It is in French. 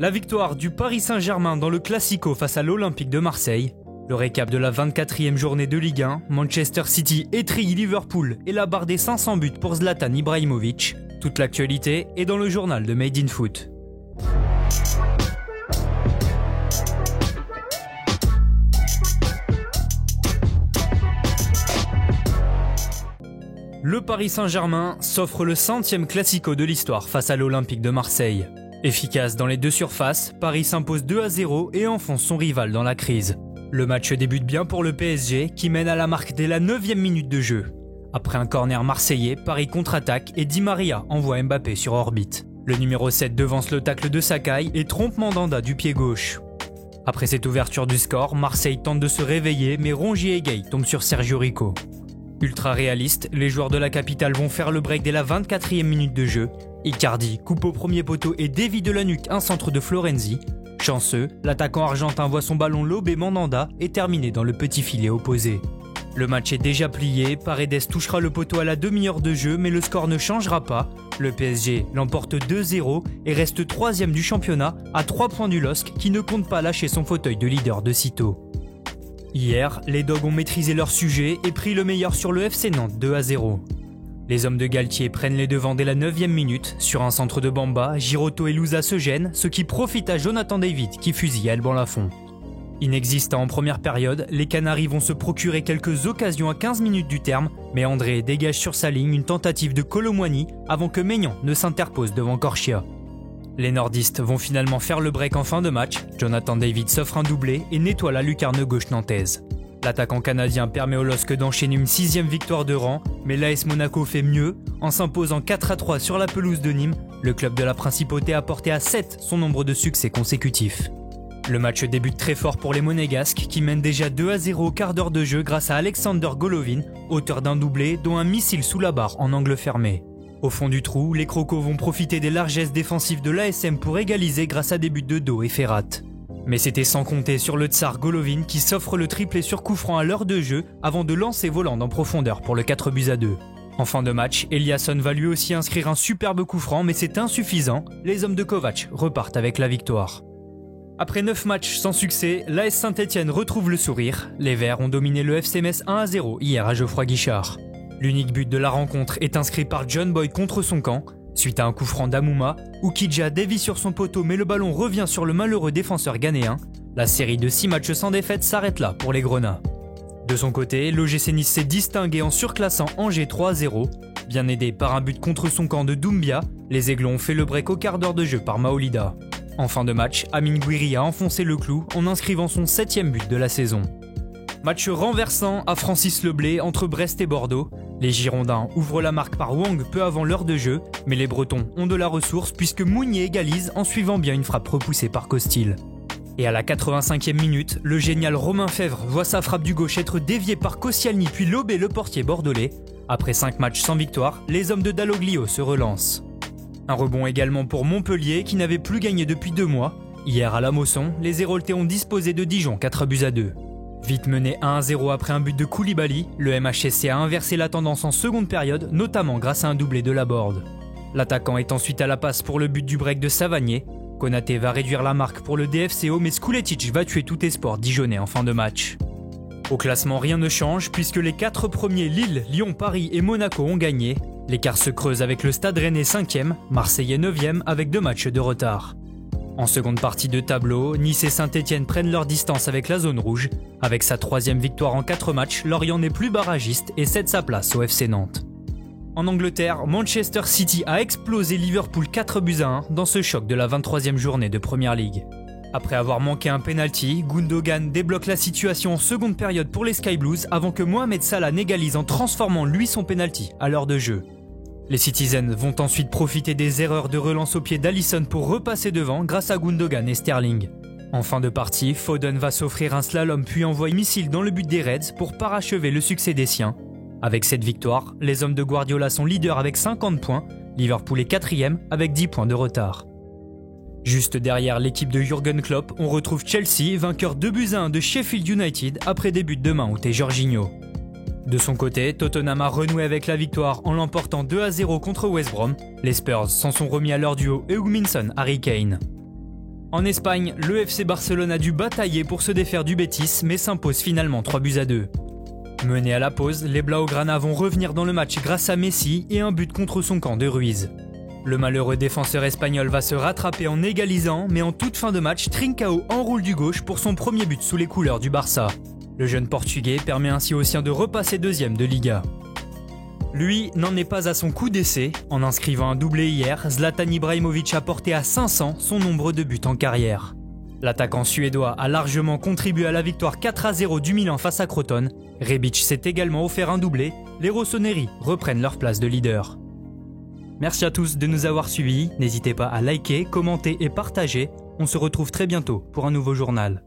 La victoire du Paris Saint-Germain dans le Classico face à l'Olympique de Marseille. Le récap de la 24e journée de Ligue 1, Manchester City étrille Liverpool et la barre des 500 buts pour Zlatan Ibrahimovic. Toute l'actualité est dans le journal de Made in Foot. Le Paris Saint-Germain s'offre le 100e Classico de l'histoire face à l'Olympique de Marseille. Efficace dans les deux surfaces, Paris s'impose 2-0 et enfonce son rival dans la crise. Le match débute bien pour le PSG qui mène à la marque dès la 9e minute de jeu. Après un corner marseillais, Paris contre-attaque et Di Maria envoie Mbappé sur orbite. Le numéro 7 devance le tacle de Sakai et trompe Mandanda du pied gauche. Après cette ouverture du score, Marseille tente de se réveiller mais Rongier et Gueye tombent sur Sergio Rico. Ultra réaliste, les joueurs de la capitale vont faire le break dès la 24e minute de jeu. Icardi coupe au premier poteau et dévie de la nuque un centre de Florenzi. Chanceux, l'attaquant argentin voit son ballon lober Mandanda et terminer dans le petit filet opposé. Le match est déjà plié, Paredes touchera le poteau à la demi-heure de jeu mais le score ne changera pas. Le PSG l'emporte 2-0 et reste 3e du championnat à 3 points du LOSC qui ne compte pas lâcher son fauteuil de leader de sitôt. Hier, les Dogs ont maîtrisé leur sujet et pris le meilleur sur le FC Nantes 2-0. Les hommes de Galtier prennent les devants dès la 9e minute. Sur un centre de Bamba, Giroto et Louza se gênent, ce qui profite à Jonathan David qui fusille Alban Lafont. Inexistant en première période, les Canaries vont se procurer quelques occasions à 15 minutes du terme, mais André dégage sur sa ligne une tentative de Kolo Muani avant que Maignan ne s'interpose devant Corchia. Les nordistes vont finalement faire le break en fin de match, Jonathan David s'offre un doublé et nettoie la lucarne gauche nantaise. L'attaquant canadien permet au LOSC d'enchaîner une 6e victoire de rang, mais l'AS Monaco fait mieux. En s'imposant 4-3 sur la pelouse de Nîmes, le club de la Principauté a porté à 7 son nombre de succès consécutifs. Le match débute très fort pour les Monégasques qui mènent déjà 2-0 au quart d'heure de jeu grâce à Alexander Golovin, auteur d'un doublé dont un missile sous la barre en angle fermé. Au fond du trou, les Crocos vont profiter des largesses défensives de l'ASM pour égaliser grâce à des buts de Do et Ferrat. Mais c'était sans compter sur le Tsar Golovin qui s'offre le triplé sur coup franc à l'heure de jeu avant de lancer volant en profondeur pour le 4-2. En fin de match, Eliasson va lui aussi inscrire un superbe coup franc mais c'est insuffisant, les hommes de Kovac repartent avec la victoire. Après 9 matchs sans succès, l'AS Saint-Etienne retrouve le sourire. Les Verts ont dominé le FC Metz 1-0 hier à Geoffroy Guichard. L'unique but de la rencontre est inscrit par John Boyd contre son camp. Suite à un coup franc d'Amouma, Oukidja dévie sur son poteau mais le ballon revient sur le malheureux défenseur ghanéen. La série de 6 matchs sans défaite s'arrête là pour les Grenats. De son côté, l'OGC Nice s'est distingué en surclassant Angers 3-0. Bien aidé par un but contre son camp de Doumbia, les Aiglons ont fait le break au quart d'heure de jeu par Maolida. En fin de match, Amine Gouiri a enfoncé le clou en inscrivant son 7e but de la saison. Match renversant à Francis Leblay entre Brest et Bordeaux. Les Girondins ouvrent la marque par Wang peu avant l'heure de jeu, mais les Bretons ont de la ressource puisque Mounier égalise en suivant bien une frappe repoussée par Costil. Et à la 85e minute, le génial Romain Fèvre voit sa frappe du gauche être déviée par Koscielny puis lober le portier bordelais. Après 5 matchs sans victoire, les hommes de Dalloglio se relancent. Un rebond également pour Montpellier qui n'avait plus gagné depuis 2 mois. Hier à la Mosson, les Héroltais ont disposé de Dijon 4-2. Vite mené 1-0 après un but de Koulibaly, le MHSC a inversé la tendance en seconde période, notamment grâce à un doublé de Laborde. L'attaquant est ensuite à la passe pour le but du break de Savanier. Konaté va réduire la marque pour le DFCO, mais Skuletic va tuer tout espoir dijonnais en fin de match. Au classement, rien ne change puisque les 4 premiers Lille, Lyon, Paris et Monaco ont gagné. L'écart se creuse avec le Stade Rennais 5e, Marseille 9e avec 2 matchs de retard. En seconde partie de tableau, Nice et Saint-Etienne prennent leur distance avec la zone rouge. Avec sa 3e victoire en 4 matchs, Lorient n'est plus barragiste et cède sa place au FC Nantes. En Angleterre, Manchester City a explosé Liverpool 4-1 dans ce choc de la 23e journée de Premier League. Après avoir manqué un penalty, Gundogan débloque la situation en seconde période pour les Sky Blues avant que Mohamed Salah n'égalise en transformant lui son penalty à l'heure de jeu. Les Citizens vont ensuite profiter des erreurs de relance au pied d'Alisson pour repasser devant grâce à Gundogan et Sterling. En fin de partie, Foden va s'offrir un slalom puis envoie un missile dans le but des Reds pour parachever le succès des siens. Avec cette victoire, les hommes de Guardiola sont leaders avec 50 points, Liverpool est 4e avec 10 points de retard. Juste derrière l'équipe de Jürgen Klopp, on retrouve Chelsea, vainqueur 2-1 de Sheffield United après des buts de Mount et Jorginho. De son côté, Tottenham a renoué avec la victoire en l'emportant 2-0 contre West Brom. Les Spurs s'en sont remis à leur duo Heung-min Son-Harry Kane. En Espagne, le FC Barcelone a dû batailler pour se défaire du Betis mais s'impose finalement 3-2. Menés à la pause, les Blaugrana vont revenir dans le match grâce à Messi et un but contre son camp de Ruiz. Le malheureux défenseur espagnol va se rattraper en égalisant, mais en toute fin de match, Trincao enroule du gauche pour son premier but sous les couleurs du Barça. Le jeune portugais permet ainsi aux siens de repasser deuxième de Liga. Lui n'en est pas à son coup d'essai. En inscrivant un doublé hier, Zlatan Ibrahimovic a porté à 500 son nombre de buts en carrière. L'attaquant suédois a largement contribué à la victoire 4-0 du Milan face à Crotone. Rebic s'est également offert un doublé. Les rossoneri reprennent leur place de leader. Merci à tous de nous avoir suivis. N'hésitez pas à liker, commenter et partager. On se retrouve très bientôt pour un nouveau journal.